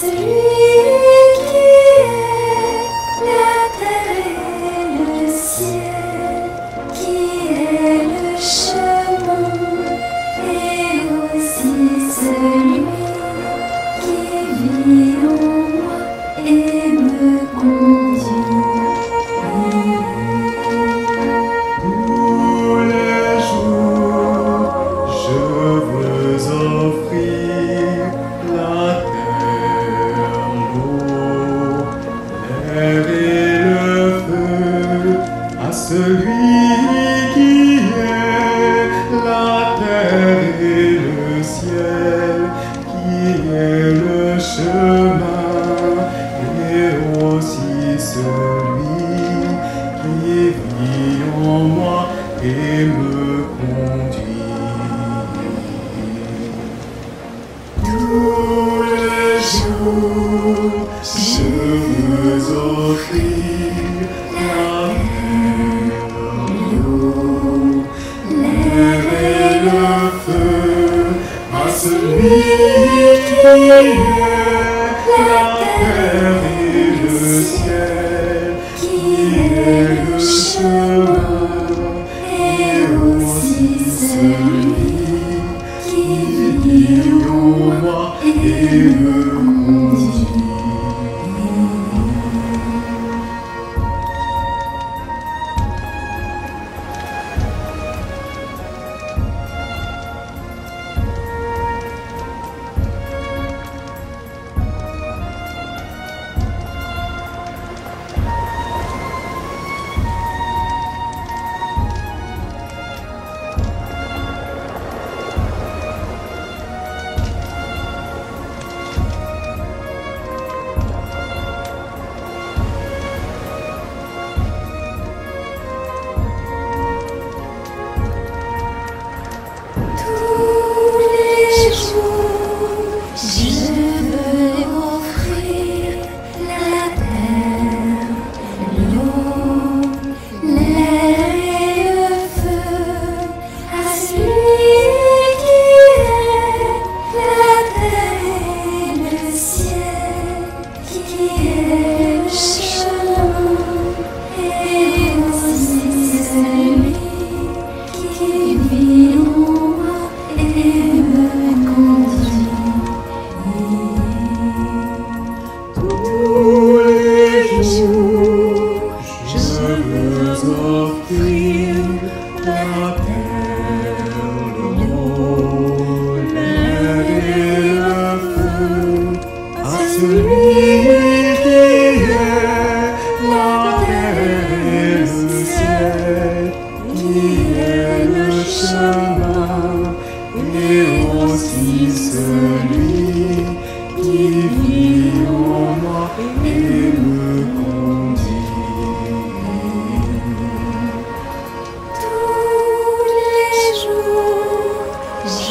Je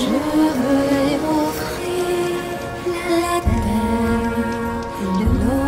veux offrir la terre, l'eau.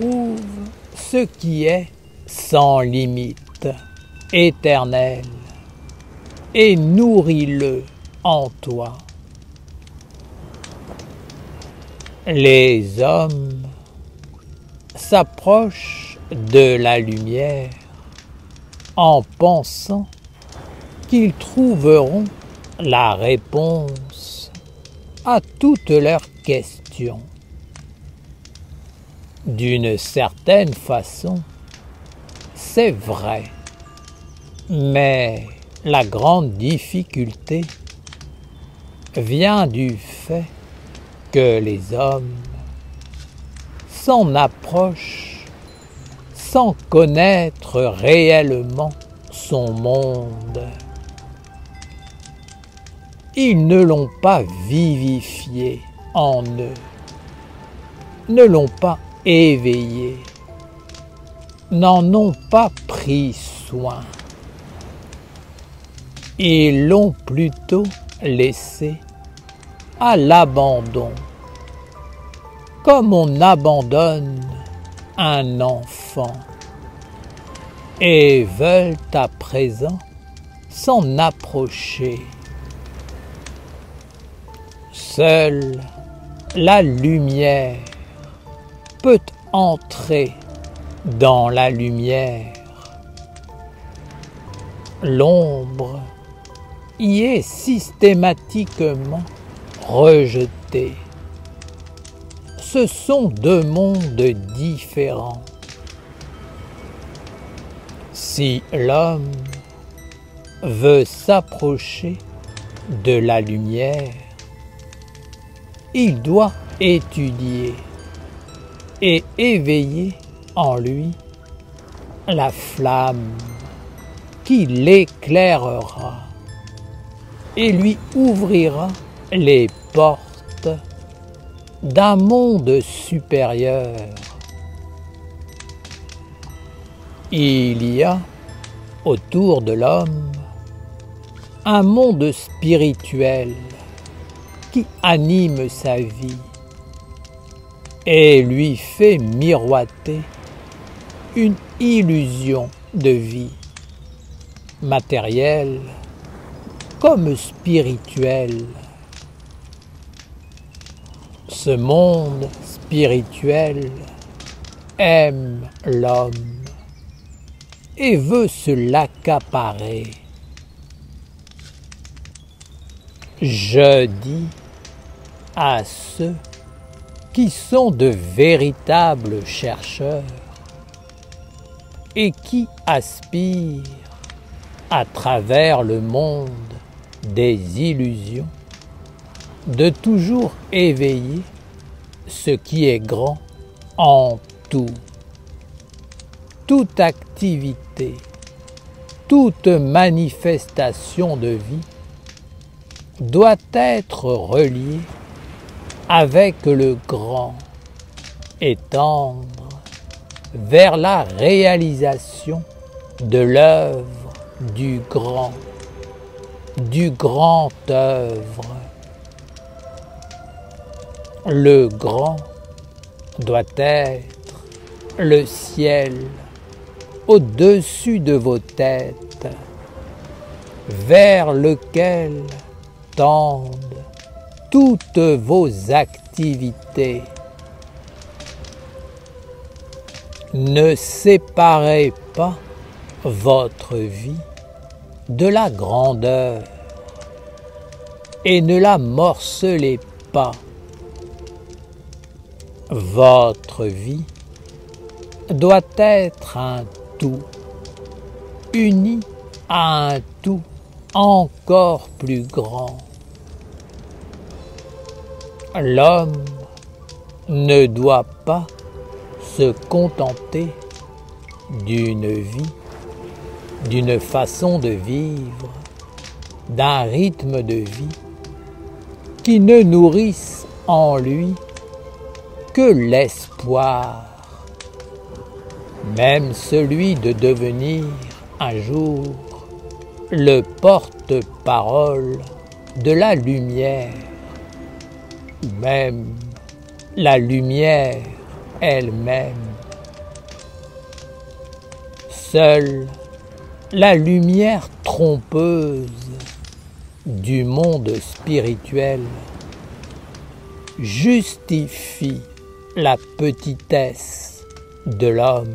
trouve ce qui est sans limite, éternel, et nourris-le en toi. Les hommes s'approchent de la lumière en pensant qu'ils trouveront la réponse à toutes leurs questions. D'une certaine façon, c'est vrai, mais la grande difficulté vient du fait que les hommes s'en approchent sans connaître réellement son monde. Ils ne l'ont pas vivifié en eux, ne l'ont pas éveillé, n'en ont pas pris soin. Ils l'ont plutôt laissé à l'abandon, comme on abandonne un enfant, et veulent à présent s'en approcher. Seule la lumière peut entrer dans la lumière. L'ombre y est systématiquement rejetée. Ce sont deux mondes différents. Si l'homme veut s'approcher de la lumière, il doit étudier et éveiller en lui la flamme qui l'éclairera et lui ouvrira les portes d'un monde supérieur. Il y a autour de l'homme un monde spirituel qui anime sa vie et lui fait miroiter une illusion de vie, matérielle comme spirituelle. Ce monde spirituel aime l'homme et veut se l'accaparer. Je dis à ceux qui sont de véritables chercheurs et qui aspirent à travers le monde des illusions de toujours éveiller ce qui est grand en tout. Toute activité, toute manifestation de vie doit être reliée avec le grand et tendre vers la réalisation de l'œuvre du grand œuvre. Le grand doit être le ciel au-dessus de vos têtes, vers lequel tendent toutes vos activités. Ne séparez pas votre vie de la grandeur et ne la morcelez pas. Votre vie doit être un tout, uni à un tout encore plus grand. L'homme ne doit pas se contenter d'une vie, d'une façon de vivre, d'un rythme de vie qui ne nourrisse en lui que l'espoir, même celui de devenir un jour le porte-parole de la lumière, ou même la lumière elle-même. Seule la lumière trompeuse du monde spirituel justifie la petitesse de l'homme.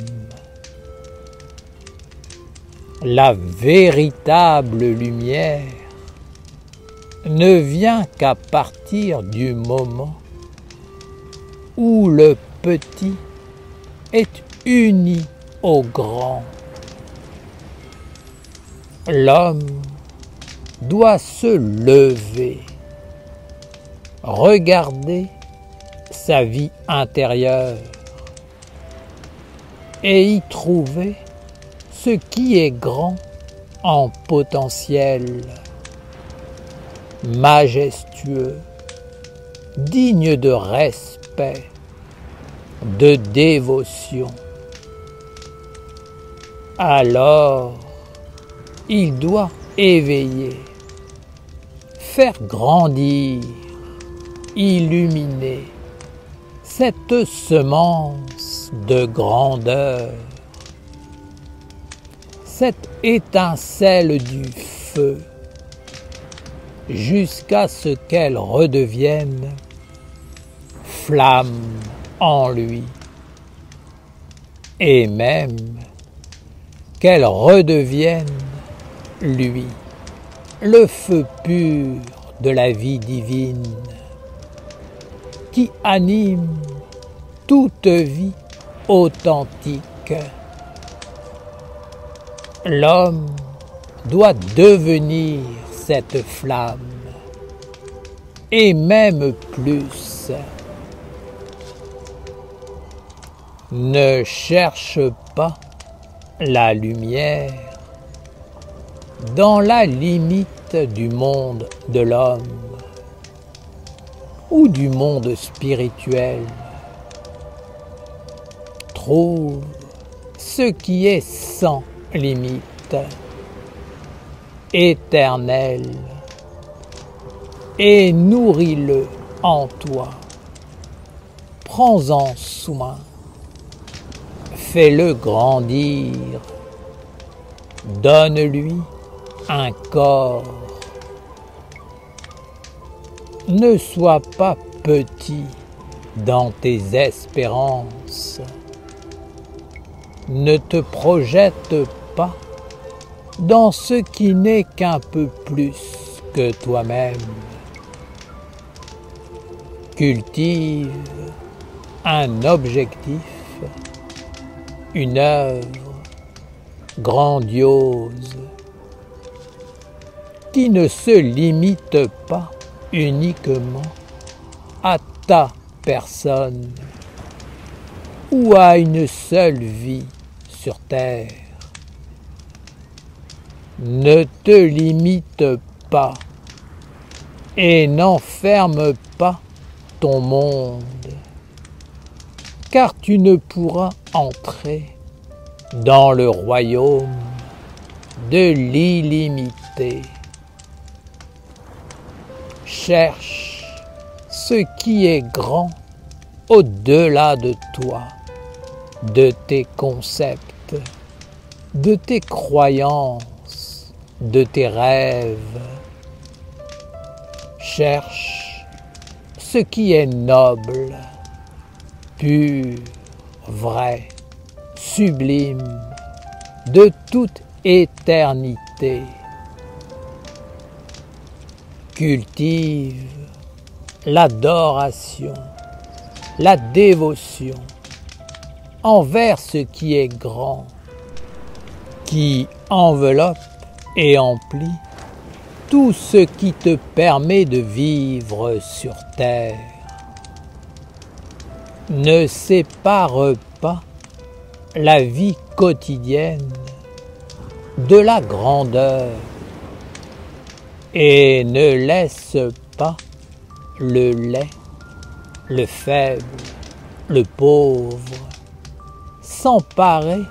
La véritable lumière ne vient qu'à partir du moment où le petit est uni au grand. L'homme doit se lever, regarder sa vie intérieure et y trouver ce qui est grand en potentiel, majestueux, digne de respect, de dévotion. Alors, il doit éveiller, faire grandir, illuminer cette semence de grandeur, cette étincelle du feu, jusqu'à ce qu'elle redevienne flamme en lui, et même qu'elle redevienne, lui, le feu pur de la vie divine, qui anime toute vie authentique. L'homme doit devenir cette flamme, et même plus. Ne cherche pas la lumière dans la limite du monde de l'homme ou du monde spirituel. Trouve ce qui est sans limite, éternel, et nourris-le en toi. Prends-en soin, fais-le grandir, donne-lui un corps. Ne sois pas petit dans tes espérances. Ne te projette pas dans ce qui n'est qu'un peu plus que toi-même. Cultive un objectif, une œuvre grandiose qui ne se limite pas uniquement à ta personne ou à une seule vie sur terre. Ne te limite pas et n'enferme pas ton monde, car tu ne pourras entrer dans le royaume de l'illimité. Cherche ce qui est grand au-delà de toi, de tes concepts, de tes croyances, de tes rêves. Cherche ce qui est noble, pur, vrai, sublime, de toute éternité. Cultive l'adoration, la dévotion envers ce qui est grand, qui enveloppe et emplit tout ce qui te permet de vivre sur terre. Ne sépare pas la vie quotidienne de la grandeur et ne laisse pas le laid, le faible, le pauvre s'emparer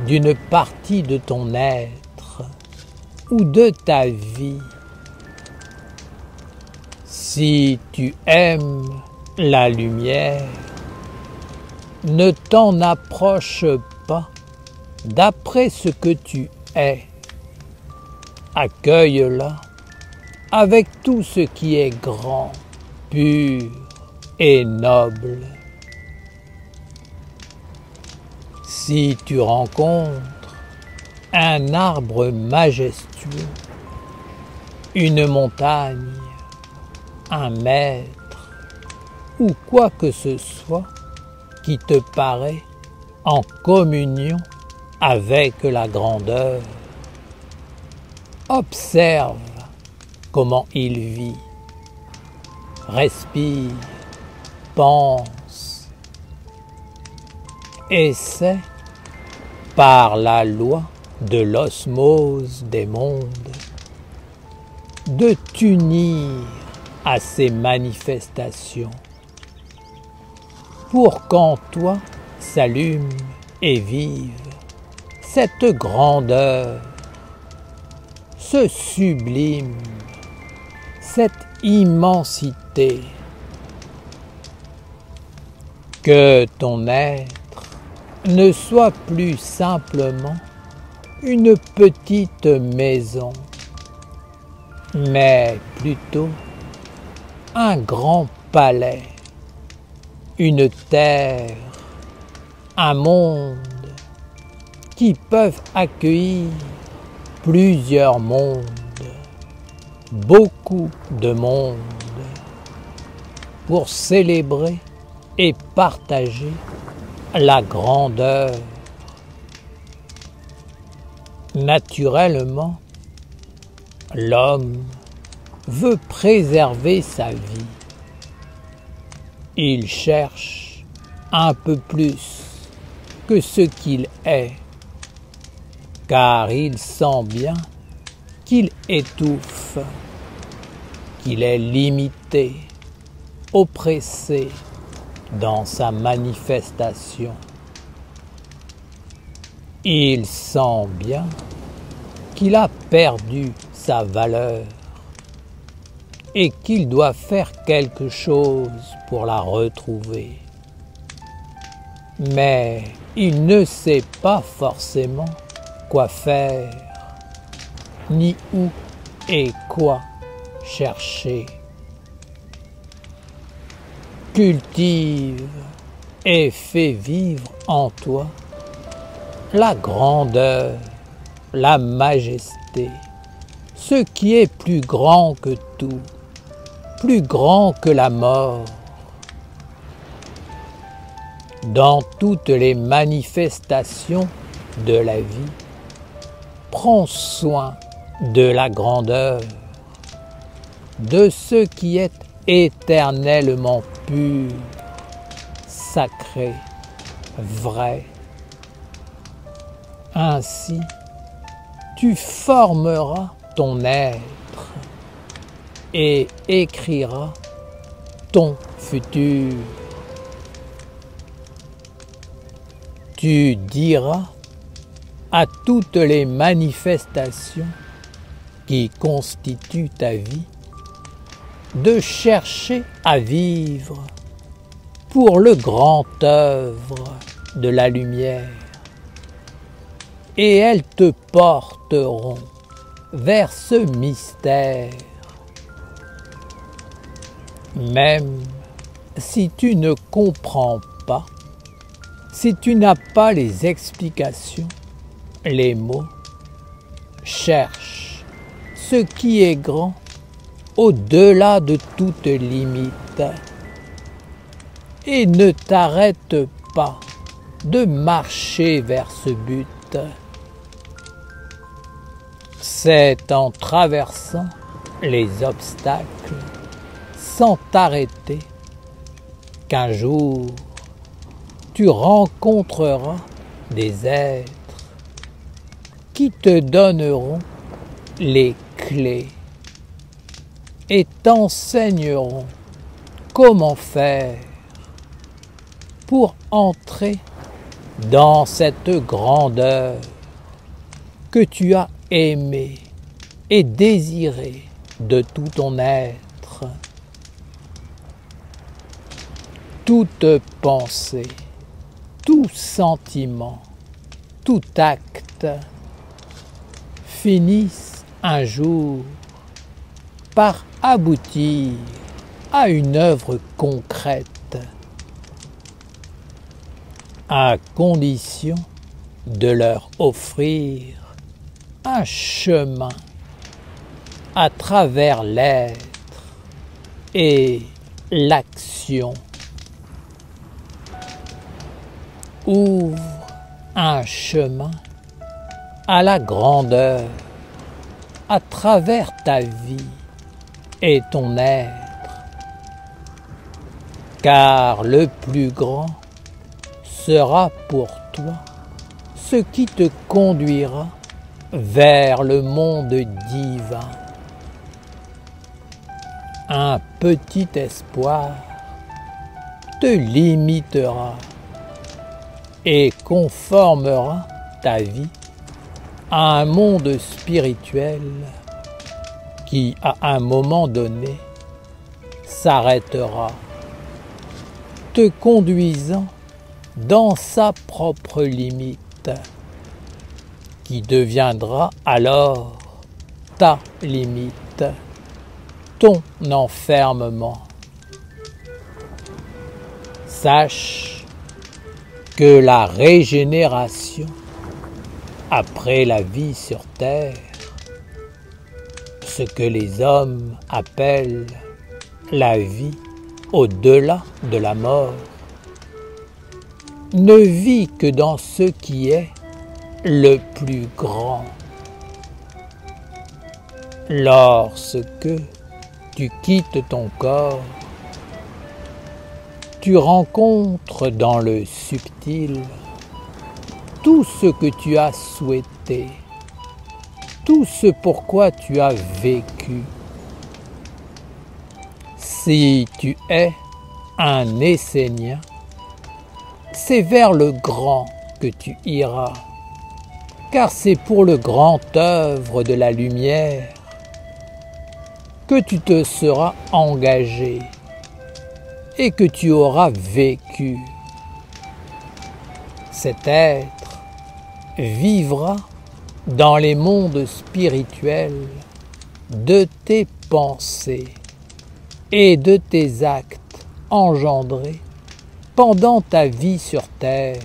d'une partie de ton être ou de ta vie. Si tu aimes la lumière, ne t'en approche pas d'après ce que tu es. Accueille-la avec tout ce qui est grand, pur et noble. Si tu rencontres un arbre majestueux, une montagne, un maître ou quoi que ce soit qui te paraît en communion avec la grandeur, observe comment il vit, respire, pense, et c'est par la loi de l'osmose des mondes de t'unir à ces manifestations pour qu'en toi s'allume et vive cette grandeur, ce sublime, cette immensité. Que ton être ne soit plus simplement une petite maison, mais plutôt un grand palais, une terre, un monde qui peuvent accueillir plusieurs mondes, beaucoup de mondes, pour célébrer et partager la grandeur. Naturellement, l'homme veut préserver sa vie. Il cherche un peu plus que ce qu'il est, car il sent bien qu'il étouffe, qu'il est limité, oppressé dans sa manifestation. Il sent bien qu'il a perdu sa valeur et qu'il doit faire quelque chose pour la retrouver. Mais il ne sait pas forcément quoi faire, ni où et quoi chercher. Cultive et fais vivre en toi la grandeur, la majesté, ce qui est plus grand que tout, plus grand que la mort. Dans toutes les manifestations de la vie, prends soin de la grandeur, de ce qui est éternellement pur, sacré, vrai. Ainsi, tu formeras ton être et écriras ton futur. Tu diras à toutes les manifestations qui constituent ta vie de chercher à vivre pour le grand œuvre de la lumière, et elles te porteront vers ce mystère. Même si tu ne comprends pas, si tu n'as pas les explications, les mots, cherche ce qui est grand au-delà de toute limite et ne t'arrête pas de marcher vers ce but. C'est en traversant les obstacles sans t'arrêter qu'un jour tu rencontreras des êtres qui te donneront les clés et t'enseigneront comment faire pour entrer dans cette grandeur que tu as aimée et désirée de tout ton être. Toute pensée, tout sentiment, tout acte finisse un jour par aboutir à une œuvre concrète, à condition de leur offrir un chemin à travers l'être et l'action. Ouvre un chemin à la grandeur à travers ta vie et ton être, car le plus grand sera pour toi ce qui te conduira vers le monde divin. Un petit espoir te limitera et conformera ta vie à un monde spirituel qui, à un moment donné, s'arrêtera, te conduisant dans sa propre limite, qui deviendra alors ta limite, ton enfermement. Sache que la régénération après la vie sur terre, ce que les hommes appellent la vie au-delà de la mort, ne vit que dans ce qui est le plus grand. Lorsque tu quittes ton corps, tu rencontres dans le subtil tout ce que tu as souhaité, tout ce pourquoi tu as vécu. Si tu es un Essénien, c'est vers le grand que tu iras, car c'est pour le grand œuvre de la lumière que tu te seras engagé et que tu auras vécu. Cet être vivra dans les mondes spirituels de tes pensées et de tes actes engendrés pendant ta vie sur terre.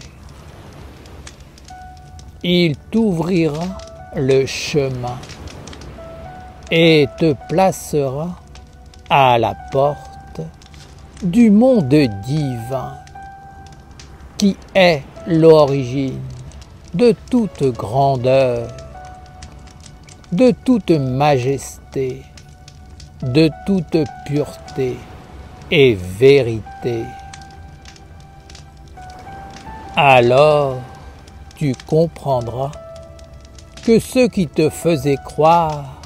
Il t'ouvrira le chemin et te placera à la porte du monde divin qui est l'origine de toute grandeur, de toute majesté, de toute pureté et vérité. Alors tu comprendras que ceux qui te faisaient croire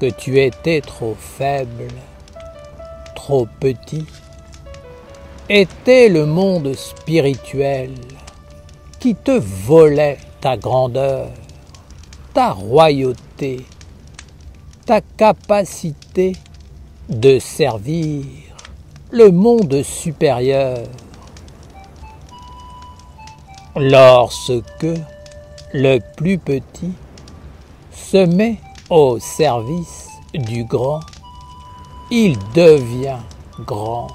que tu étais trop faible, trop petit, était le monde spirituel qui te volait ta grandeur, ta royauté, ta capacité de servir le monde supérieur. Lorsque le plus petit se met au service du grand, il devient grand.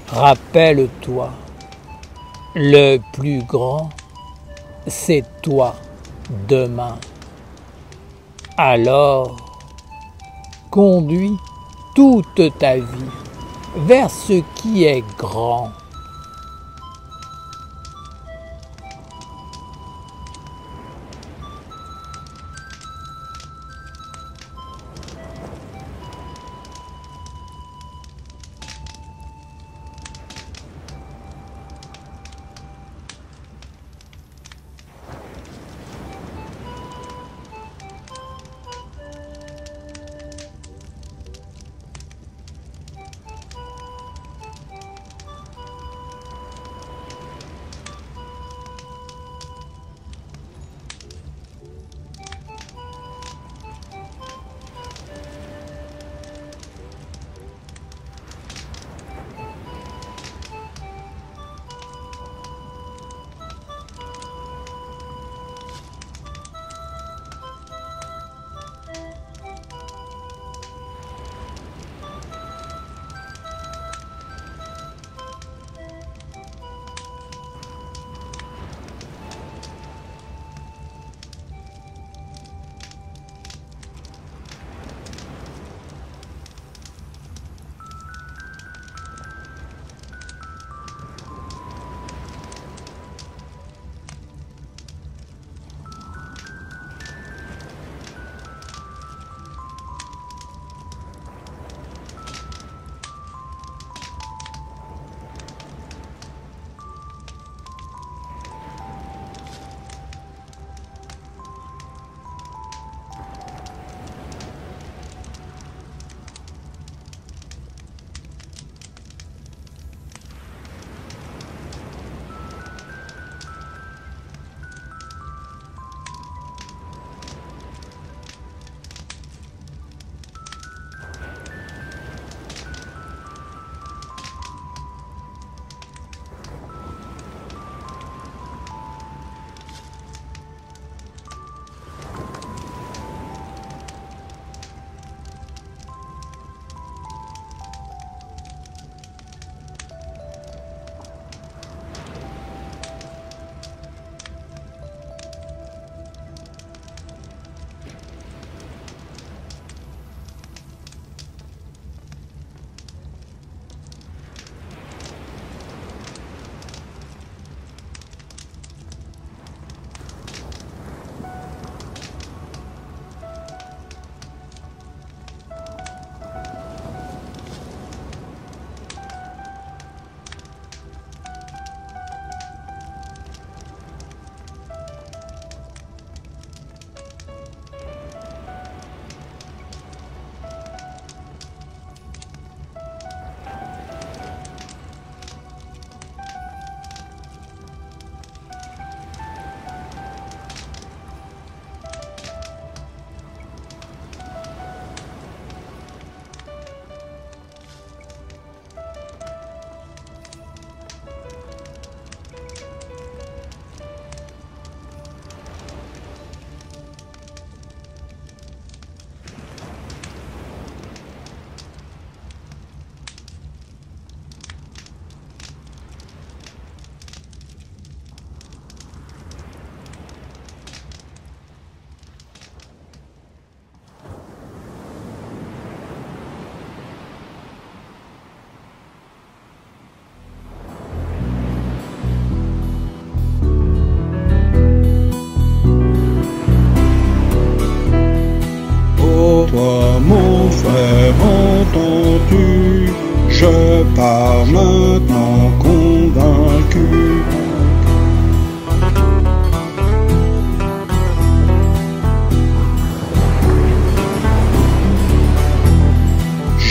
Rappelle-toi, le plus grand, c'est toi demain. Alors, conduis toute ta vie vers ce qui est grand.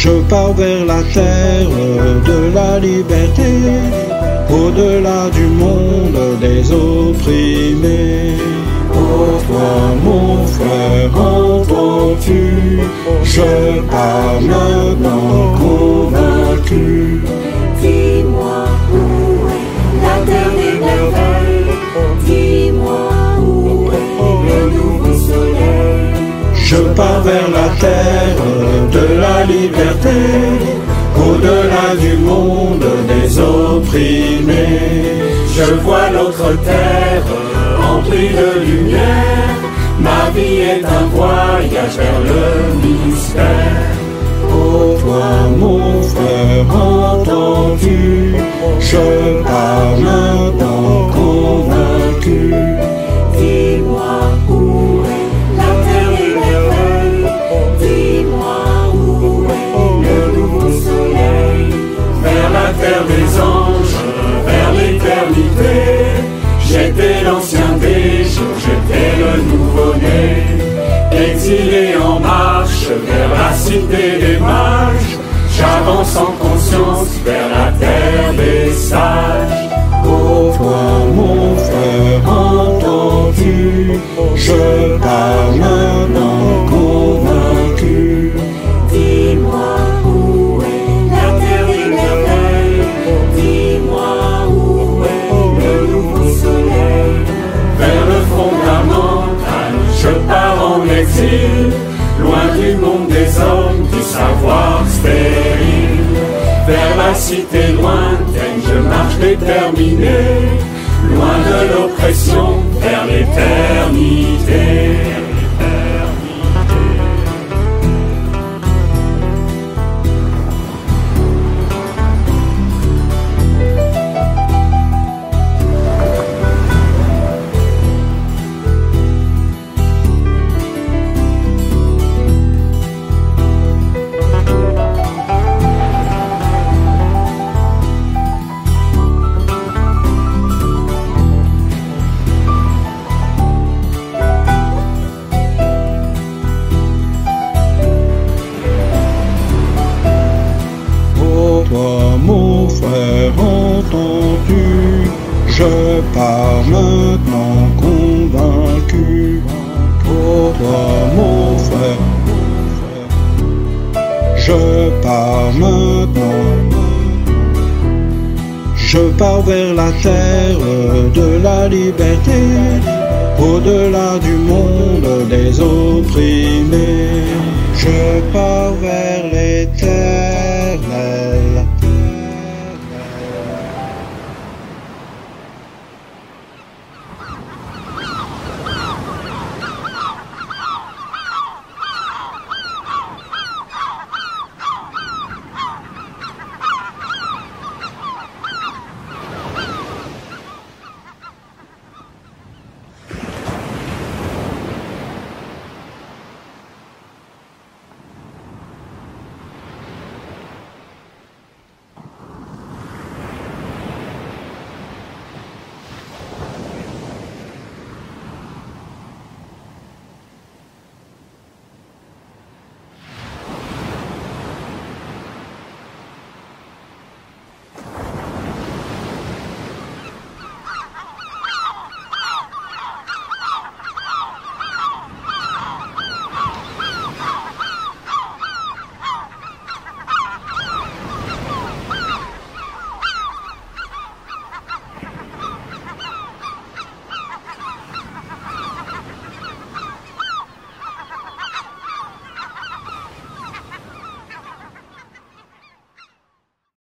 Je pars vers la terre de la liberté, au-delà du monde des opprimés. Oh toi mon frère, entends-tu? Je pars maintenant convaincu. Dis-moi où est la terre des merveilles, dis-moi où est le nouveau soleil. Je pars vers la terre de la liberté, au-delà du monde des opprimés. Je vois l'autre terre remplie de lumière. Ma vie est un voyage vers le mystère. Oh toi mon frère, entends-tu? Je pars maintenant convaincu. Dis-moi où est la terre des merveilles, dis-moi où est le nouveau soleil. Vers la terre des anges, vers l'éternité. J'étais l'ancien des jours, j'étais le nouveau-né. Exilé en marche vers la cité des mages, j'avance en conscience vers la terre des sages. Oh toi mon frère, entends-tu? Je pars maintenant convaincu. Dis-moi où est la terre des merveilles, dis-moi où est le nouveau soleil. Vers le fondamental, je pars en exil, loin du monde des hommes, du savoir stérile. Vers la cité lointaine, je marche déterminé, loin de l'oppression, vers l'éternité. Toi mon frère, entends-tu? Je pars maintenant convaincu. Oh toi mon frère, je pars maintenant. Je pars vers la terre de la liberté, au-delà du monde des opprimés. Je pars vers